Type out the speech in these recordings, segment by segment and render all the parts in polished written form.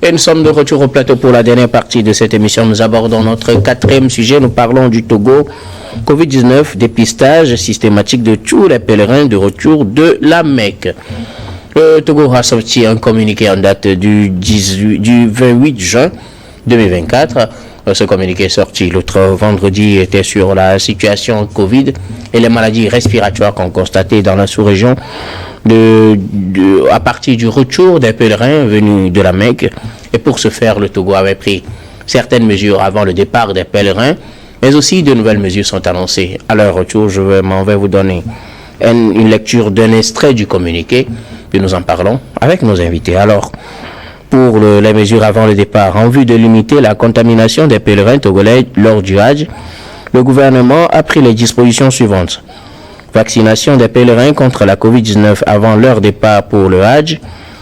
Et nous sommes de retour au plateau pour la dernière partie de cette émission. Nous abordons notre quatrième sujet. Nous parlons du Togo. Covid-19, dépistage systématique de tous les pèlerins de retour de la Mecque. Le Togo a sorti un communiqué en date du 28 juin 2024. Ce communiqué sorti l'autre vendredi était sur la situation Covid et les maladies respiratoires qu'on constatait dans la sous-région à partir du retour des pèlerins venus de la Mecque. Et pour ce faire, le Togo avait pris certaines mesures avant le départ des pèlerins, mais aussi de nouvelles mesures sont annoncées. À leur retour, je vais vous donner une lecture d'un extrait du communiqué et nous en parlons avec nos invités. Alors, pour les mesures avant le départ, en vue de limiter la contamination des pèlerins togolais lors du Hajj, le gouvernement a pris les dispositions suivantes. Vaccination des pèlerins contre la Covid-19 avant leur départ pour le Hajj,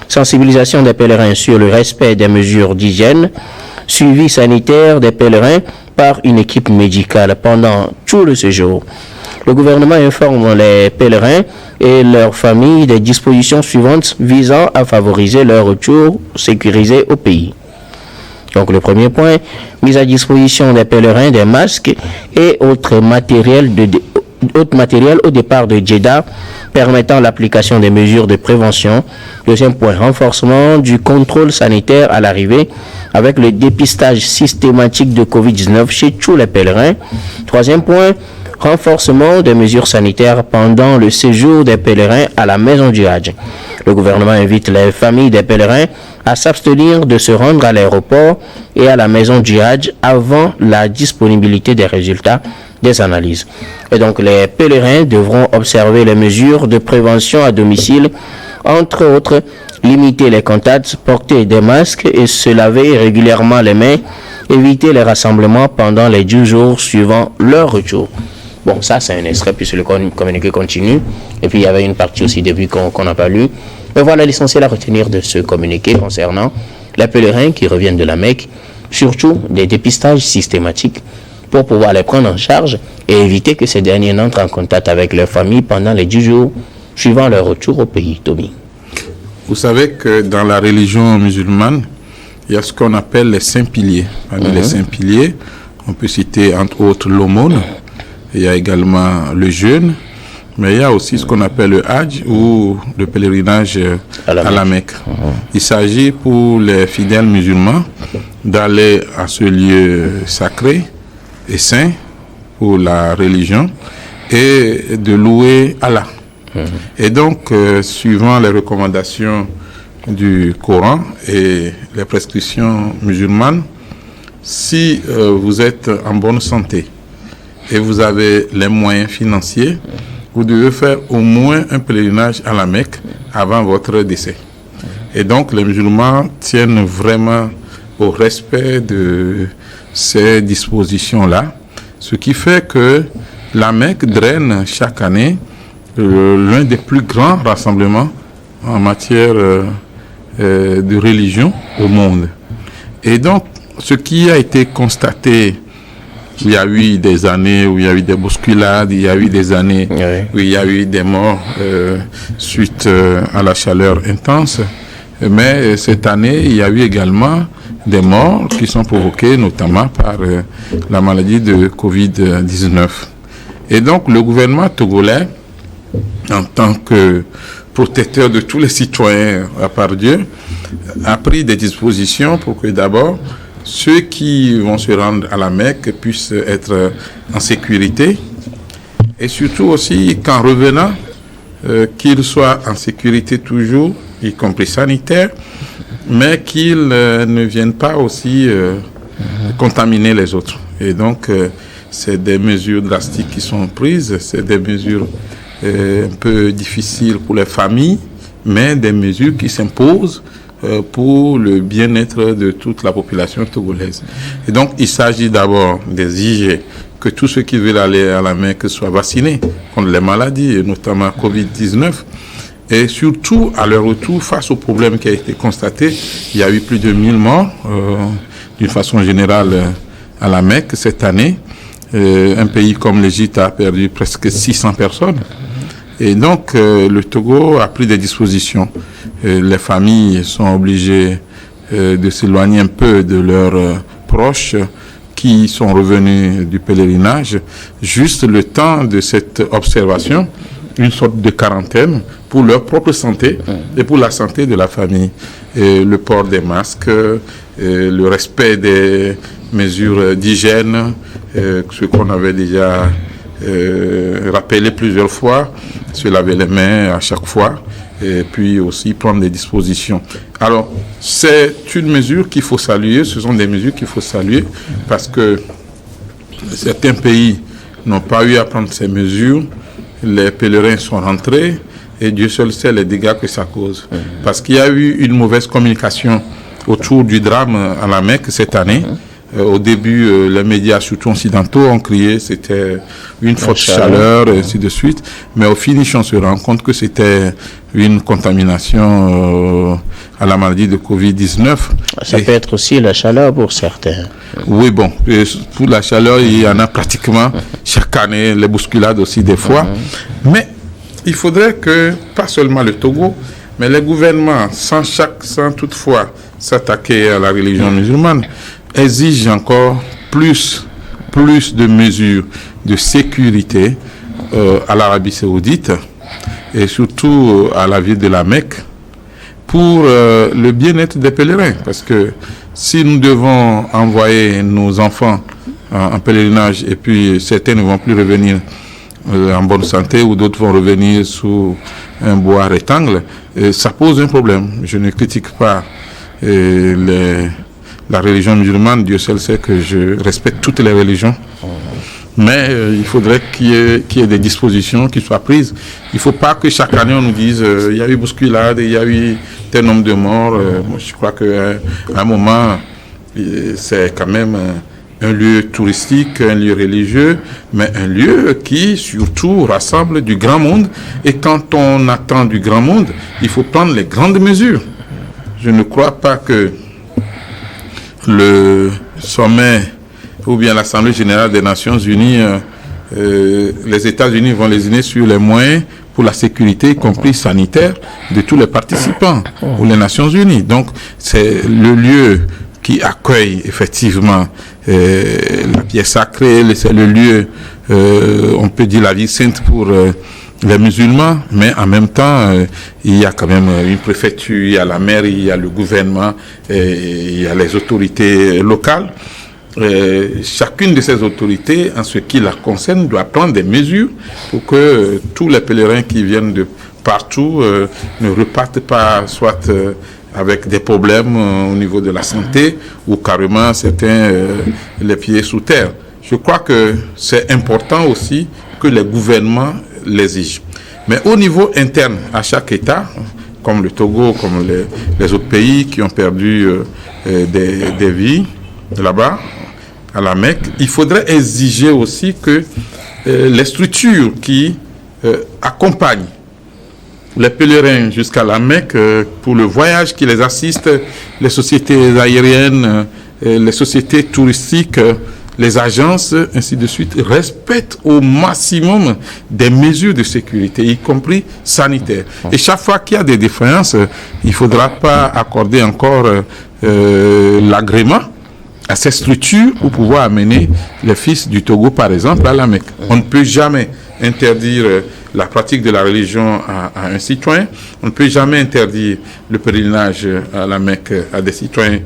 sensibilisation des pèlerins sur le respect des mesures d'hygiène, suivi sanitaire des pèlerins par une équipe médicale pendant tout le séjour. Le gouvernement informe les pèlerins et leurs familles des dispositions suivantes visant à favoriser leur retour sécurisé au pays. Donc le premier point, mise à disposition des pèlerins des masques et autres matériels au départ de Jeddah permettant l'application des mesures de prévention. Deuxième point, renforcement du contrôle sanitaire à l'arrivée avec le dépistage systématique de Covid-19 chez tous les pèlerins. Troisième point, renforcement des mesures sanitaires pendant le séjour des pèlerins à la maison du Hajj. Le gouvernement invite les familles des pèlerins à s'abstenir de se rendre à l'aéroport et à la maison du Hajj avant la disponibilité des résultats des analyses. Et donc les pèlerins devront observer les mesures de prévention à domicile, entre autres limiter les contacts, porter des masques et se laver régulièrement les mains, éviter les rassemblements pendant les 10 jours suivant leur retour. Bon, ça c'est un extrait puisque le communiqué continue. Et puis il y avait une partie aussi début qu'on n'a pas lu. Mais voilà l'essentiel à retenir de ce communiqué concernant les pèlerins qui reviennent de la Mecque, surtout des dépistages systématiques pour pouvoir les prendre en charge et éviter que ces derniers n'entrent en contact avec leur famille pendant les 10 jours suivant leur retour au pays. Tommy. Vous savez que dans la religion musulmane, il y a ce qu'on appelle les 5 piliers. Parmi les 5 piliers, on peut citer entre autres l'aumône, il y a également le jeûne, mais il y a aussi ce qu'on appelle le Hajj ou le pèlerinage à la Mecque. Il s'agit pour les fidèles musulmans d'aller à ce lieu sacré et saint pour la religion et de louer Allah. Et donc, suivant les recommandations du Coran et les prescriptions musulmanes, si vous êtes en bonne santé et vous avez les moyens financiers, vous devez faire au moins un pèlerinage à la Mecque avant votre décès. Et donc, les musulmans tiennent vraiment au respect de ces dispositions-là, ce qui fait que la Mecque draine chaque année l'un des plus grands rassemblements en matière de religion au monde. Et donc, ce qui a été constaté, il y a eu des années où il y a eu des bousculades, il y a eu des années où il y a eu des morts suite à la chaleur intense, mais cette année, il y a eu également des morts qui sont provoquées notamment par la maladie de Covid-19. Et donc, le gouvernement togolais, en tant que protecteur de tous les citoyens à part Dieu, a pris des dispositions pour que d'abord, ceux qui vont se rendre à la Mecque puissent être en sécurité et surtout aussi qu'en revenant, qu'ils soient en sécurité toujours, y compris sanitaire, mais qu'ils ne viennent pas aussi contaminer les autres. Et donc, c'est des mesures drastiques qui sont prises, c'est des mesures un peu difficiles pour les familles, mais des mesures qui s'imposent pour le bien-être de toute la population togolaise. Et donc, il s'agit d'abord d'exiger que tous ceux qui veulent aller à la Mecque soient vaccinés contre les maladies, et notamment Covid-19. Et surtout, à leur retour, face au problème qui a été constaté, il y a eu plus de 1000 morts, d'une façon générale, à la Mecque cette année. Un pays comme l'Égypte a perdu presque 600 personnes. Et donc, le Togo a pris des dispositions. Les familles sont obligées de s'éloigner un peu de leurs proches qui sont revenus du pèlerinage, juste le temps de cette observation, une sorte de quarantaine pour leur propre santé et pour la santé de la famille. Et le port des masques, le respect des mesures d'hygiène, ce qu'on avait déjà rappelé plusieurs fois, se laver les mains à chaque fois, et puis aussi prendre des dispositions. Alors, c'est une mesure qu'il faut saluer, ce sont des mesures qu'il faut saluer, parce que certains pays n'ont pas eu à prendre ces mesures, les pèlerins sont rentrés, et Dieu seul sait les dégâts que ça cause. Parce qu'il y a eu une mauvaise communication autour du drame à la Mecque cette année. Au début, les médias, surtout occidentaux, ont crié c'était une forte chaleur, et ainsi de suite. Mais au finish, on se rend compte que c'était une contamination à la maladie de Covid-19. Ça peut être aussi la chaleur pour certains. Oui, bon, pour la chaleur, il y en a pratiquement chaque année, les bousculades aussi des fois. Mais il faudrait que, pas seulement le Togo, mais les gouvernements, sans toutefois s'attaquer à la religion musulmane, exigent encore plus de mesures de sécurité à l'Arabie Saoudite et surtout à la ville de la Mecque pour le bien-être des pèlerins. Parce que si nous devons envoyer nos enfants en pèlerinage et puis certains ne vont plus revenir en bonne santé ou d'autres vont revenir sous un bois rectangle, ça pose un problème. Je ne critique pas la religion musulmane, Dieu seul sait que je respecte toutes les religions. Mais il faudrait qu'il y ait des dispositions qui soient prises. Il ne faut pas que chaque année on nous dise il y a eu bousculade, il y a eu tel nombre de morts. Moi, je crois qu'à un moment, c'est quand même un lieu touristique, un lieu religieux, mais un lieu qui surtout rassemble du grand monde. Et quand on attend du grand monde, il faut prendre les grandes mesures. Je ne crois pas que le sommet ou bien l'Assemblée générale des Nations Unies, les États-Unis vont lésiner sur les moyens pour la sécurité, y compris sanitaire, de tous les participants, ou les Nations Unies. Donc, c'est le lieu qui accueille effectivement la pierre sacrée, c'est le lieu, on peut dire la vie sainte pour les musulmans, mais en même temps, il y a quand même une préfecture, il y a la mairie, il y a le gouvernement, il y a les autorités locales. Chacune de ces autorités, en ce qui la concerne, doit prendre des mesures pour que tous les pèlerins qui viennent de partout ne repartent pas soit avec des problèmes au niveau de la santé ou carrément certains les pieds sous terre. Je crois que c'est important aussi que les gouvernements l'exigent. Mais au niveau interne, à chaque État, comme le Togo, comme les autres pays qui ont perdu des vies là-bas, à la Mecque, il faudrait exiger aussi que les structures qui accompagnent les pèlerins jusqu'à la Mecque pour le voyage qui les assiste, les sociétés aériennes, les sociétés touristiques, les agences, ainsi de suite, respectent au maximum des mesures de sécurité, y compris sanitaires. Et chaque fois qu'il y a des défaillances, il ne faudra pas accorder encore l'agrément à ces structures pour pouvoir amener les fils du Togo, par exemple, à la Mecque. On ne peut jamais interdire la pratique de la religion à un citoyen. On ne peut jamais interdire le pèlerinage à la Mecque à des citoyens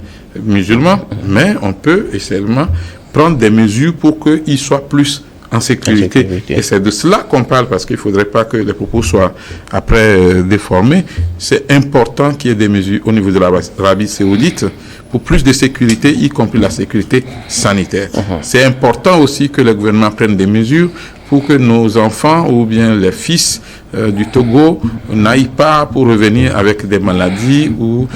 musulmans, mais on peut essentiellement prendre des mesures pour qu'ils soient plus en sécurité. Et c'est de cela qu'on parle, parce qu'il ne faudrait pas que les propos soient après déformés. C'est important qu'il y ait des mesures au niveau de l'Arabie Saoudite pour plus de sécurité, y compris la sécurité sanitaire. C'est important aussi que le gouvernement prenne des mesures pour que nos enfants ou bien les fils du Togo n'aillent pas pour revenir avec des maladies ou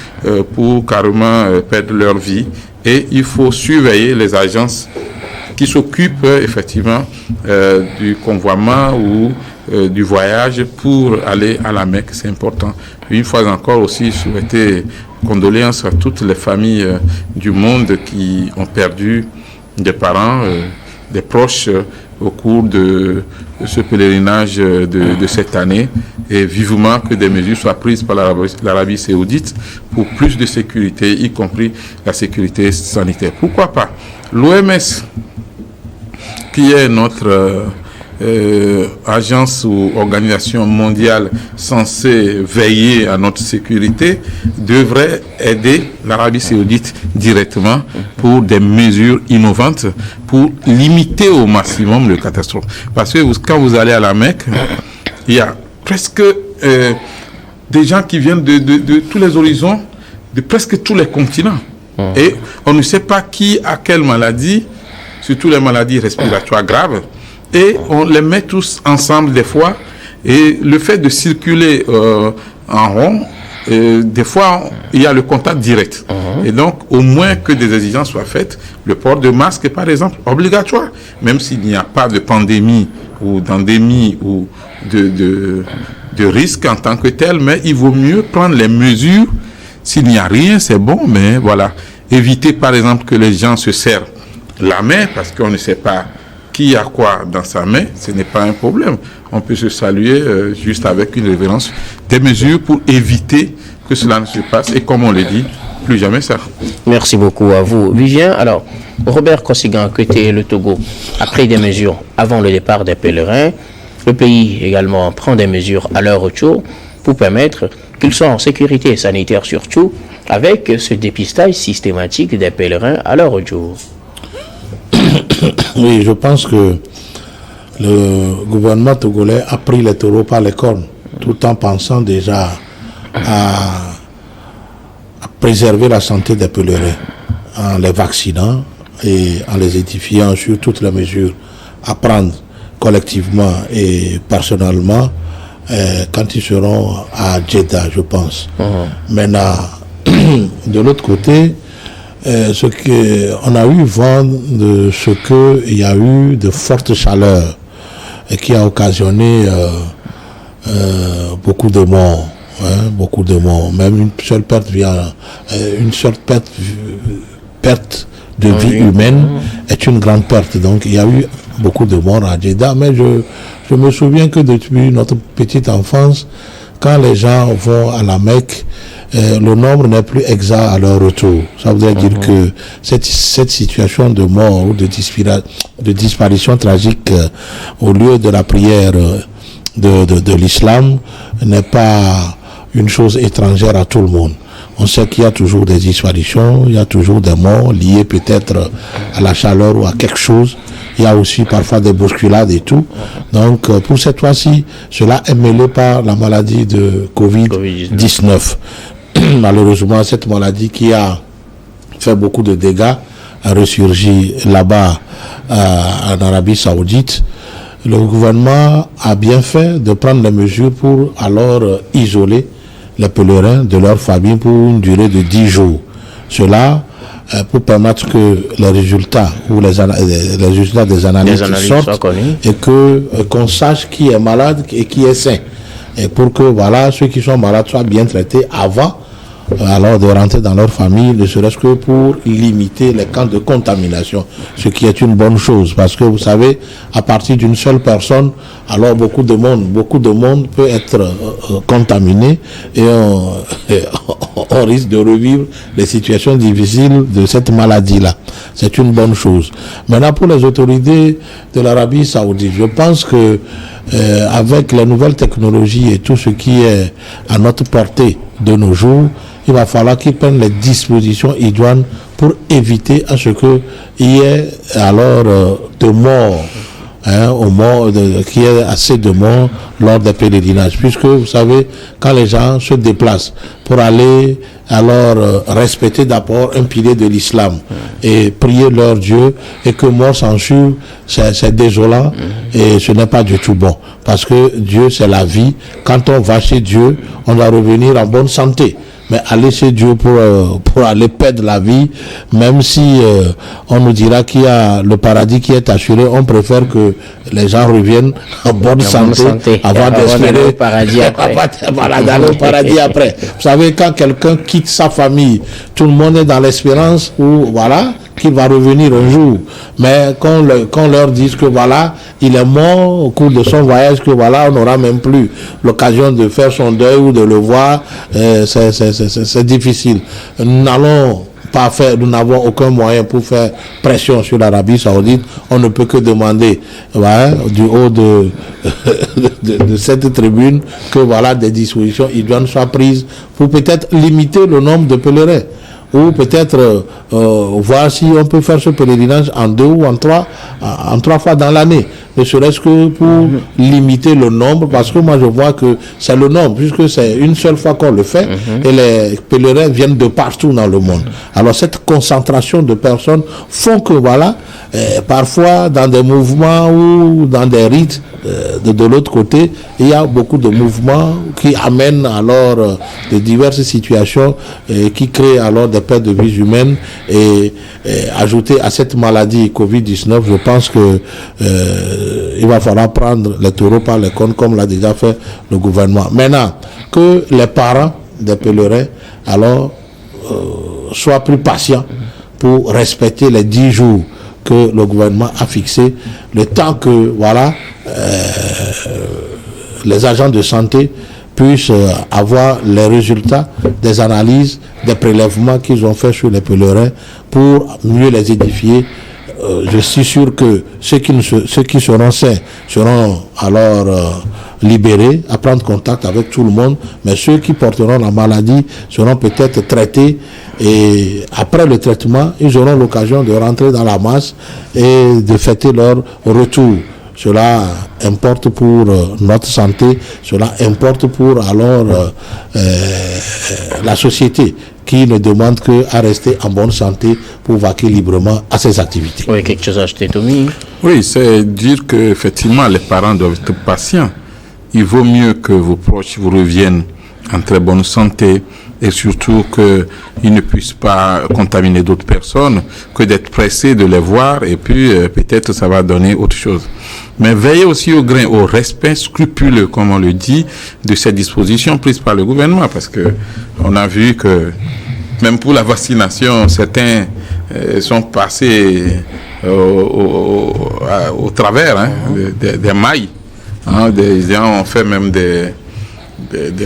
pour carrément perdre leur vie. Et il faut surveiller les agences qui s'occupent effectivement du convoiement ou du voyage pour aller à la Mecque. C'est important. Une fois encore aussi, souhaiter condoléances à toutes les familles du monde qui ont perdu des parents des proches au cours de ce pèlerinage de cette année, et vivement que des mesures soient prises par l'Arabie saoudite pour plus de sécurité, y compris la sécurité sanitaire. Pourquoi pas? L'OMS, qui est notre agence ou organisation mondiale censée veiller à notre sécurité, devrait aider l'Arabie saoudite directement pour des mesures innovantes pour limiter au maximum les catastrophes. Parce que quand vous allez à la Mecque, il y a presque des gens qui viennent de tous les horizons, de presque tous les continents. Et on ne sait pas qui a quelle maladie, surtout les maladies respiratoires graves. Et on les met tous ensemble des fois. Et le fait de circuler en rond, des fois, il y a le contact direct. Et donc, au moins que des exigences soient faites, le port de masque est par exemple obligatoire. Même s'il n'y a pas de pandémie ou d'endémie ou de risque en tant que tel, mais il vaut mieux prendre les mesures. S'il n'y a rien, c'est bon, mais voilà. Éviter par exemple que les gens se serrent la main parce qu'on ne sait pas qui a quoi dans sa main, ce n'est pas un problème. On peut se saluer juste avec une révérence. Des mesures pour éviter que cela ne se passe. Et comme on le dit, plus jamais ça. Merci beaucoup à vous. Vivien, alors, Robert Kosigan, côté le Togo, a pris des mesures avant le départ des pèlerins. Le pays également prend des mesures à leur retour pour permettre qu'ils soient en sécurité sanitaire surtout, avec ce dépistage systématique des pèlerins à leur retour. Oui, je pense que le gouvernement togolais a pris les taureaux par les cornes, tout en pensant déjà à préserver la santé des pèlerins, en les vaccinant et en les édifiant sur toutes les mesures à prendre collectivement et personnellement quand ils seront à Jeddah, je pense. Maintenant, de l'autre côté, on a eu vent de ce qu'il y a eu de fortes chaleurs et qui a occasionné beaucoup de morts, beaucoup de morts. Même une seule perte de vie humaine est une grande perte. Donc il y a eu beaucoup de morts à Jeddah, mais je me souviens que depuis notre petite enfance, quand les gens vont à la Mecque, le nombre n'est plus exact à leur retour. Ça voudrait dire que cette situation de mort ou de disparition tragique au lieu de la prière de l'islam n'est pas une chose étrangère à tout le monde. On sait qu'il y a toujours des disparitions, il y a toujours des morts liées peut-être à la chaleur ou à quelque chose. Il y a aussi parfois des bousculades et tout. Donc pour cette fois-ci, cela est mêlé par la maladie de Covid-19. Malheureusement, cette maladie qui a fait beaucoup de dégâts a ressurgi là-bas en Arabie Saoudite. Le gouvernement a bien fait de prendre les mesures pour alors isoler les pèlerins de leur famille pour une durée de 10 jours. Cela pour permettre que les résultats ou les résultats des analyses sortent et qu'on sache qui est malade et qui est sain. Et pour que voilà, ceux qui sont malades soient bien traités avant alors de rentrer dans leur famille, ne serait-ce que pour limiter les camps de contamination, ce qui est une bonne chose, parce que vous savez, à partir d'une seule personne, alors beaucoup de monde peut être contaminé et on risque de revivre les situations difficiles de cette maladie-là. C'est une bonne chose. Maintenant, pour les autorités de l'Arabie Saoudite, je pense que avec les nouvelles technologies et tout ce qui est à notre portée de nos jours, il va falloir qu'ils prennent les dispositions idoines pour éviter à ce qu'il y ait alors de morts, qu'il y ait assez de morts lors des pèlerinages. Puisque vous savez, quand les gens se déplacent pour aller alors respecter d'abord un pilier de l'islam et prier leur Dieu, et que mort s'en suive, c'est désolant et ce n'est pas du tout bon. Parce que Dieu, c'est la vie. Quand on va chez Dieu, on doit revenir en bonne santé. Mais aller chez Dieu pour aller perdre la vie, même si on nous dira qu'il y a le paradis qui est assuré, on préfère que les gens reviennent en bonne santé avant d'espérer d'aller au paradis après. Vous savez, quand quelqu'un quitte sa famille, tout le monde est dans l'espérance où, voilà, qu'il va revenir un jour. Mais qu'on leur dise que voilà, il est mort au cours de son voyage, que voilà, on n'aura même plus l'occasion de faire son deuil ou de le voir, c'est difficile. Nous n'avons aucun moyen pour faire pression sur l'Arabie Saoudite. On ne peut que demander, du haut de cette tribune, que voilà, des dispositions idoines soient prises pour peut-être limiter le nombre de pèlerins. Ou peut-être voir si on peut faire ce pèlerinage en 2 ou en 3 fois dans l'année, ne serait-ce que pour limiter le nombre, parce que moi je vois que c'est le nombre, puisque c'est une seule fois qu'on le fait, et les pèlerins viennent de partout dans le monde. Alors cette concentration de personnes font que voilà, parfois dans des mouvements ou dans des rites, de l'autre côté, il y a beaucoup de mouvements qui amènent alors de diverses situations qui créent alors des pertes de vies humaines, et ajouter à cette maladie Covid-19, je pense que il va falloir prendre les taureaux par les cornes comme l'a déjà fait le gouvernement. Maintenant, que les parents des pèlerins alors soient plus patients pour respecter les 10 jours que le gouvernement a fixé, le temps que voilà les agents de santé puissent avoir les résultats des analyses, des prélèvements qu'ils ont fait sur les pèlerins pour mieux les édifier. Je suis sûr que ceux qui seront sains seront alors libérés à prendre contact avec tout le monde, mais ceux qui porteront la maladie seront peut-être traités, et après le traitement, ils auront l'occasion de rentrer dans la masse et de fêter leur retour. Cela importe pour notre santé, cela importe pour alors la société qui ne demande qu'à rester en bonne santé pour vaquer librement à ses activités. Oui, quelque chose à ajouter, Tommy? Oui, c'est dire qu'effectivement, les parents doivent être patients. Il vaut mieux que vos proches vous reviennent en très bonne santé, et surtout qu'ils ne puissent pas contaminer d'autres personnes, que d'être pressés de les voir, et puis peut-être ça va donner autre chose. Mais veillez aussi au respect scrupuleux, comme on le dit, de ces dispositions prises par le gouvernement, parce que on a vu que même pour la vaccination, certains sont passés au travers des mailles. Des gens ont fait même des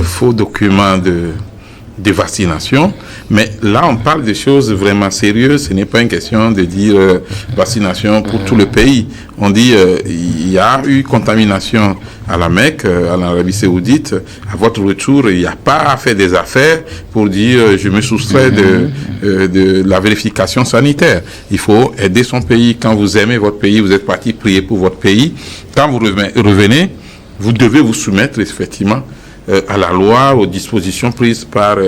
faux documents de vaccination, mais là on parle de choses vraiment sérieuses. Ce n'est pas une question de dire vaccination pour tout le pays. On dit il y a eu contamination à la Mecque, à l'Arabie Saoudite. À votre retour, il n'y a pas à faire des affaires pour dire je me soustrais de la vérification sanitaire. Il faut aider son pays. Quand vous aimez votre pays, vous êtes parti prier pour votre pays. Quand vous revenez, vous devez vous soumettre effectivement à la loi, aux dispositions prises par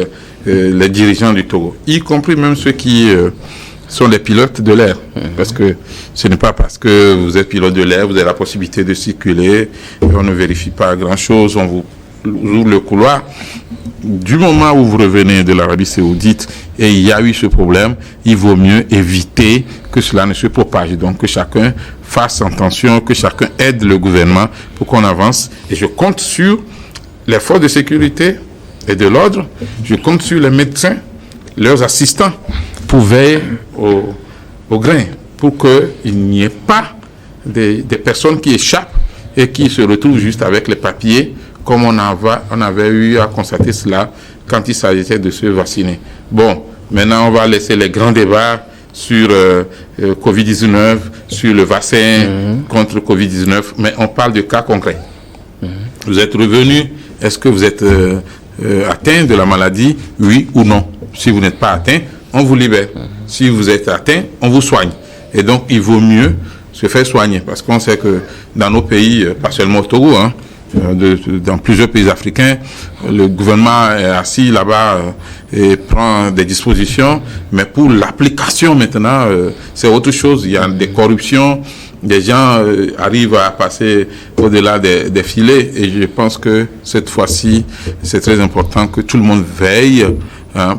les dirigeants du Togo, y compris même ceux qui sont les pilotes de l'air. Parce que ce n'est pas parce que vous êtes pilote de l'air, vous avez la possibilité de circuler, on ne vérifie pas grand-chose, on vous ouvre le couloir. Du moment où vous revenez de l'Arabie Saoudite et il y a eu ce problème, il vaut mieux éviter que cela ne se propage. Donc que chacun fasse attention, que chacun aide le gouvernement pour qu'on avance. Et je compte sur les forces de sécurité et de l'ordre, je compte sur les médecins, leurs assistants, pour veiller au grain, pour qu'il n'y ait pas des personnes qui échappent et qui se retrouvent juste avec les papiers, comme on avait eu à constater cela quand il s'agissait de se vacciner. Bon, maintenant on va laisser les grands débats sur Covid-19, sur le vaccin contre Covid-19, mais on parle de cas concrets. Vous êtes revenu. Est-ce que vous êtes atteint de la maladie, oui ou non? Si vous n'êtes pas atteint, on vous libère. Si vous êtes atteint, on vous soigne. Et donc, il vaut mieux se faire soigner. Parce qu'on sait que dans nos pays, pas seulement au Togo, dans plusieurs pays africains, le gouvernement est assis là-bas et prend des dispositions. Mais pour l'application maintenant, c'est autre chose. Il y a des corruptions. Des gens arrivent à passer au-delà des filets, et je pense que cette fois-ci, c'est très important que tout le monde veille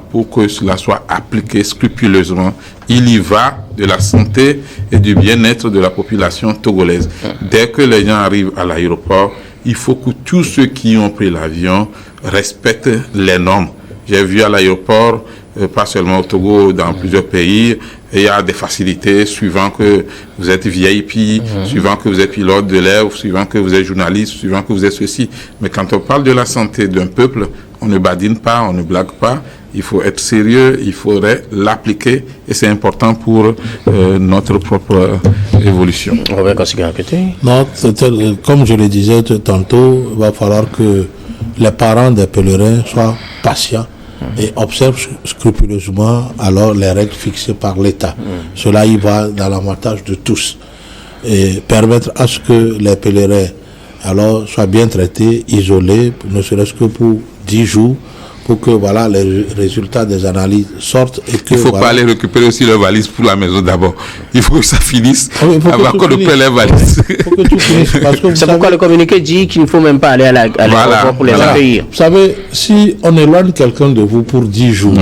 pour que cela soit appliqué scrupuleusement. Il y va de la santé et du bien-être de la population togolaise. Dès que les gens arrivent à l'aéroport, il faut que tous ceux qui ont pris l'avion respectent les normes. J'ai vu à l'aéroport pas seulement au Togo, dans plusieurs pays. Et il y a des facilités suivant que vous êtes VIP, suivant que vous êtes pilote de l'air, suivant que vous êtes journaliste, suivant que vous êtes ceci. Mais quand on parle de la santé d'un peuple, on ne badine pas, on ne blague pas. Il faut être sérieux, il faudrait l'appliquer et c'est important pour notre propre évolution. Robert Kossi-Gakete. Non, comme je le disais tantôt, il va falloir que les parents des pèlerins soient patients et observent scrupuleusement alors les règles fixées par l'État. Cela y va dans l'avantage de tous. Et permettre à ce que les pèlerins alors soient bien traités, isolés, ne serait-ce que pour 10 jours, pour que voilà, les résultats des analyses sortent. Et que, il ne faut voilà, pas aller récupérer aussi leur valise pour la maison d'abord. Il faut que ça finisse avant qu'on ne prenne les valises. Il faut que tout finisse. C'est pourquoi le communiqué dit qu'il ne faut même pas aller à l'aéroport pour les accueillir. Vous savez, si on éloigne quelqu'un de vous pour 10 jours,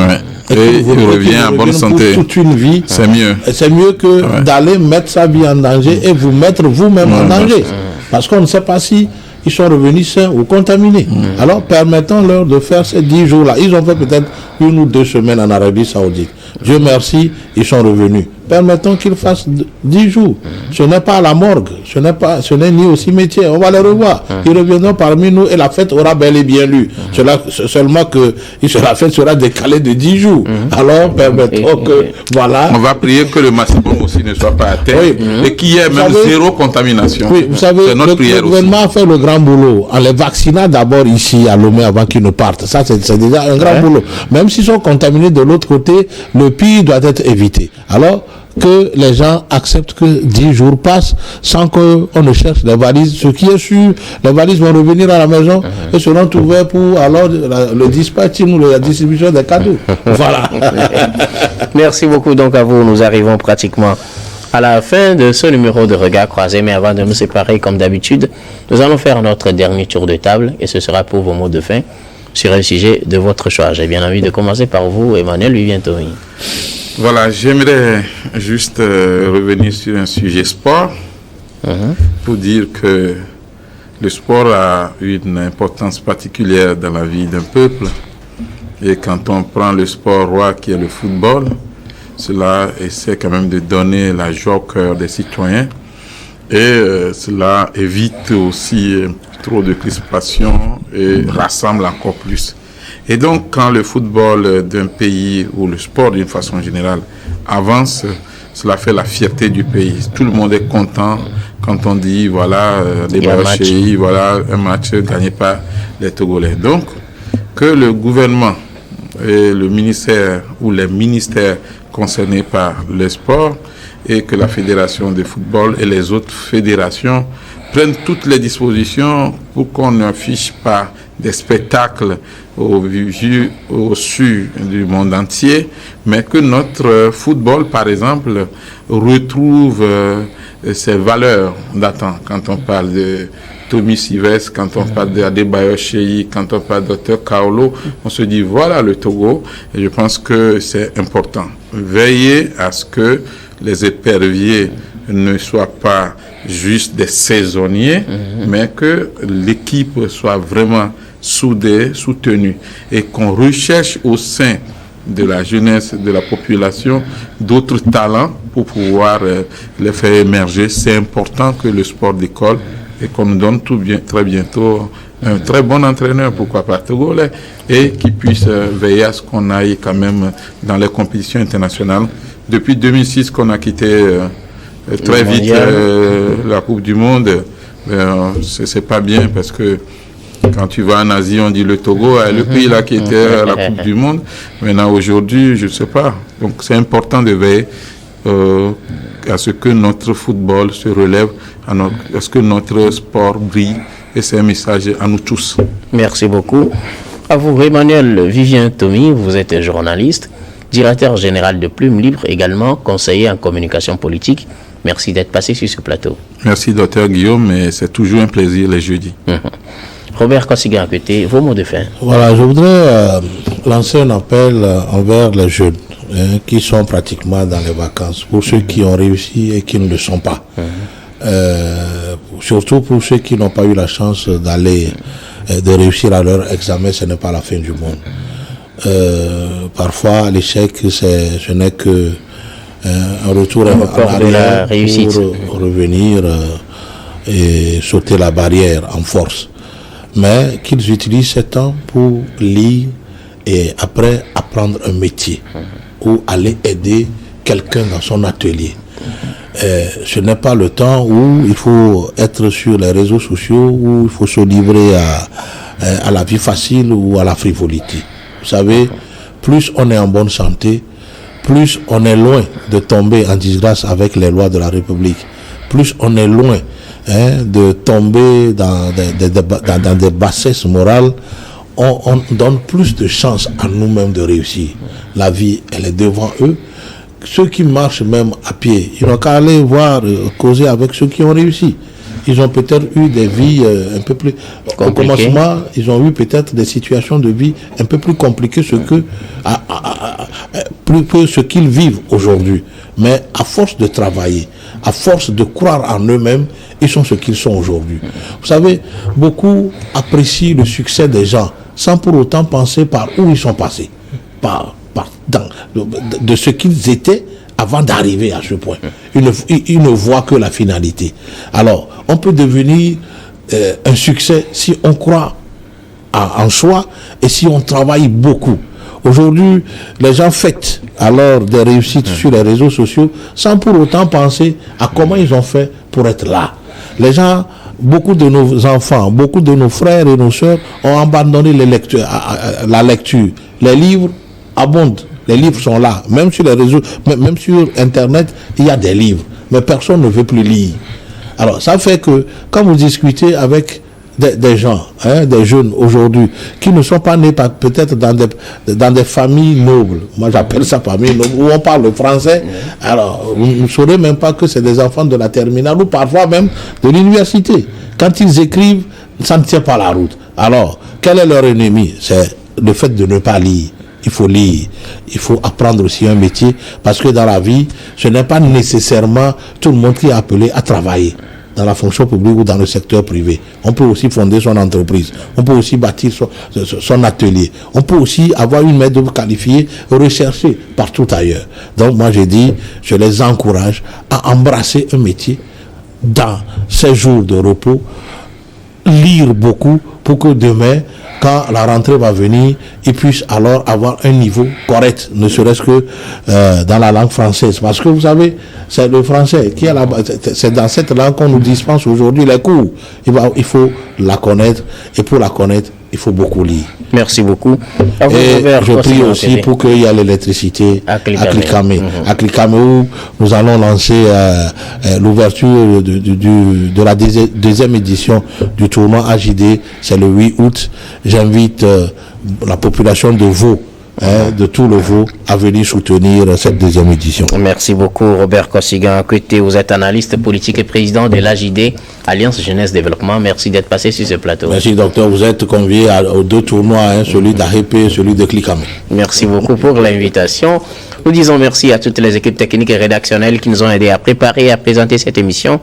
et il revient en bonne santé, pour toute une vie, c'est mieux. C'est mieux que d'aller mettre sa vie en danger et vous mettre vous-même en danger. Parce qu'on ne sait pas si ils sont revenus sains ou contaminés. Alors, permettons-leur de faire ces 10 jours-là. Ils ont fait peut-être 1 ou 2 semaines en Arabie Saoudite. Dieu merci, ils sont revenus. Permettons qu'ils fassent 10 jours. Ce n'est pas à la morgue, ce n'est ni au cimetière. On va les revoir. Ils reviendront parmi nous et la fête aura bel et bien lieu. Seulement que la fête sera décalée de 10 jours. Alors, permettons que, voilà. On va prier que le maximum aussi ne soit pas atteint et qu'il y ait même zéro contamination. Oui, vous savez, le gouvernement a fait le grand boulot en les vaccinant d'abord ici à Lomé avant qu'ils ne partent. Ça, c'est déjà un grand boulot. Même s'ils sont contaminés de l'autre côté, le pire doit être évité. Alors, que les gens acceptent que 10 jours passent sans qu'on ne cherche les valises. Ce qui est sûr, les valises vont revenir à la maison et seront ouvertes pour alors le dispatching ou la distribution des cadeaux. Voilà. Merci beaucoup donc à vous. Nous arrivons pratiquement à la fin de ce numéro de Regard Croisé. Mais avant de nous séparer, comme d'habitude, nous allons faire notre dernier tour de table et ce sera pour vos mots de fin sur un sujet de votre choix. J'ai bien envie de commencer par vous, Emmanuel Vivien-Tomi. Voilà, j'aimerais juste revenir sur un sujet sport pour dire que le sport a une importance particulière dans la vie d'un peuple. Et quand on prend le sport roi qui est le football, cela essaie quand même de donner la joie au cœur des citoyens. Et cela évite aussi trop de crispation et rassemble encore plus. Et donc, quand le football d'un pays ou le sport d'une façon générale avance, cela fait la fierté du pays. Tout le monde est content quand on dit, voilà, voilà, un match gagné par les Togolais. Donc, que le gouvernement et le ministère ou les ministères concernés par le sport et que la fédération de football et les autres fédérations prennent toutes les dispositions pour qu'on n'affiche pas des spectacles au su du monde entier, mais que notre football, par exemple, retrouve ses valeurs d'antan. Quand on parle de Tommy Sivès, quand on parle d'Adebayo Cheyi, quand on parle de Dr Kaolo, on se dit voilà le Togo, et je pense que c'est important. Veillez à ce que les éperviers ne soient pas juste des saisonniers, mais que l'équipe soit vraiment soudée, soutenue, et qu'on recherche au sein de la jeunesse, de la population, d'autres talents pour pouvoir les faire émerger. C'est important que le sport décolle et qu'on nous donne très bientôt un très bon entraîneur, pourquoi pas togolais, et qui puisse veiller à ce qu'on aille quand même dans les compétitions internationales. Depuis 2006 qu'on a quitté très vite la Coupe du Monde, c'est pas bien parce que quand tu vas en Asie, on dit le Togo, le pays là qui était à la Coupe du Monde. Maintenant, aujourd'hui, je ne sais pas. Donc, c'est important de veiller à ce que notre football se relève, à ce que notre sport brille. Et c'est un message à nous tous. Merci beaucoup. À vous, Emmanuel Vivien-Tomi, vous êtes journaliste, directeur général de Plume Libre, également conseiller en communication politique. Merci d'être passé sur ce plateau. Merci, docteur Guillaume, et c'est toujours un plaisir les jeudis. Robert Kossi-Gakete, vos mots de fin. Voilà, je voudrais lancer un appel envers les jeunes qui sont pratiquement dans les vacances, pour ceux qui ont réussi et qui ne le sont pas. Surtout pour ceux qui n'ont pas eu la chance de réussir à leur examen, ce n'est pas la fin du monde. Parfois, l'échec, ce n'est que un retour en la arrière réussite. pour revenir et sauter la barrière en force. Mais qu'ils utilisent ce temps pour lire et après apprendre un métier ou aller aider quelqu'un dans son atelier. Ce n'est pas le temps où il faut être sur les réseaux sociaux, où il faut se livrer à la vie facile ou à la frivolité. Vous savez, plus on est en bonne santé, plus on est loin de tomber en disgrâce avec les lois de la République, plus on est loin de tomber dans des bassesses morales, on donne plus de chances à nous-mêmes de réussir. La vie, elle est devant eux. Ceux qui marchent même à pied, ils n'ont qu'à aller voir, causer avec ceux qui ont réussi. Ils ont peut-être eu des vies un peu plus... compliquées. Au commencement, ils ont eu peut-être des situations de vie un peu plus compliquées plus que ce qu'ils vivent aujourd'hui. Mais à force de travailler, à force de croire en eux-mêmes, ils sont ce qu'ils sont aujourd'hui. Vous savez, beaucoup apprécient le succès des gens sans pour autant penser par où ils sont passés. De ce qu'ils étaient avant d'arriver à ce point. Ils ne voient que la finalité. Alors, on peut devenir un succès si on croit en soi et si on travaille beaucoup. Aujourd'hui, les gens fêtent alors des réussites sur les réseaux sociaux sans pour autant penser à comment ils ont fait pour être là. Les gens, beaucoup de nos enfants, beaucoup de nos frères et nos sœurs ont abandonné la lecture. Les livres abondent. Les livres sont là. Même sur les réseaux, même sur Internet, il y a des livres. Mais personne ne veut plus lire. Alors, ça fait que quand vous discutez avec des gens, des jeunes aujourd'hui, qui ne sont pas nés peut-être dans des familles nobles, moi j'appelle ça famille noble, où on parle le français, alors vous ne saurez même pas que c'est des enfants de la terminale ou parfois même de l'université. Quand ils écrivent, ça ne tient pas la route. Alors, quel est leur ennemi? C'est le fait de ne pas lire. Il faut lire, il faut apprendre aussi un métier, parce que dans la vie, ce n'est pas nécessairement tout le monde qui est appelé à travailler dans la fonction publique ou dans le secteur privé. On peut aussi fonder son entreprise, on peut aussi bâtir son atelier, on peut aussi avoir une main-d'œuvre qualifiée recherchée partout ailleurs. Donc moi j'ai dit, je les encourage à embrasser un métier dans ces jours de repos, lire beaucoup pour que demain, quand la rentrée va venir, ils puissent alors avoir un niveau correct, ne serait-ce que dans la langue française. Parce que vous savez, c'est le français qui est là, c'est dans cette langue qu'on nous dispense aujourd'hui les cours. Il faut la connaître, et pour la connaître, il faut beaucoup lire. Merci beaucoup. Et je prie aussi pour qu'il y ait l'électricité à Klikamé. À Klikamé, où nous allons lancer l'ouverture de la deuxième édition du tournoi AJD. C'est le 8 août. J'invite la population de Vaud, de tout le Vaud, à venir soutenir cette deuxième édition. Merci beaucoup, Robert Kossigan. Vous êtes analyste politique et président de l'AJD, Alliance Jeunesse Développement. Merci d'être passé sur ce plateau. Merci, docteur. Vous êtes convié aux deux tournois, celui d'AREP et celui de Klikamé. Merci beaucoup pour l'invitation. Nous disons merci à toutes les équipes techniques et rédactionnelles qui nous ont aidés à préparer et à présenter cette émission.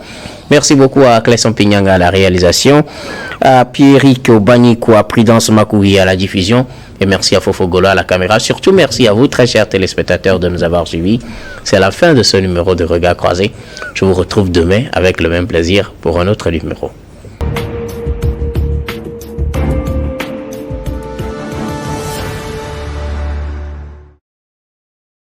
Merci beaucoup à Clesson Pignanga à la réalisation, à Pierrick Obanikou, à Prudence Makoui à la diffusion, et merci à Fofo Golo à la caméra. Surtout merci à vous, très chers téléspectateurs, de nous avoir suivis. C'est la fin de ce numéro de Regard Croisé. Je vous retrouve demain avec le même plaisir pour un autre numéro.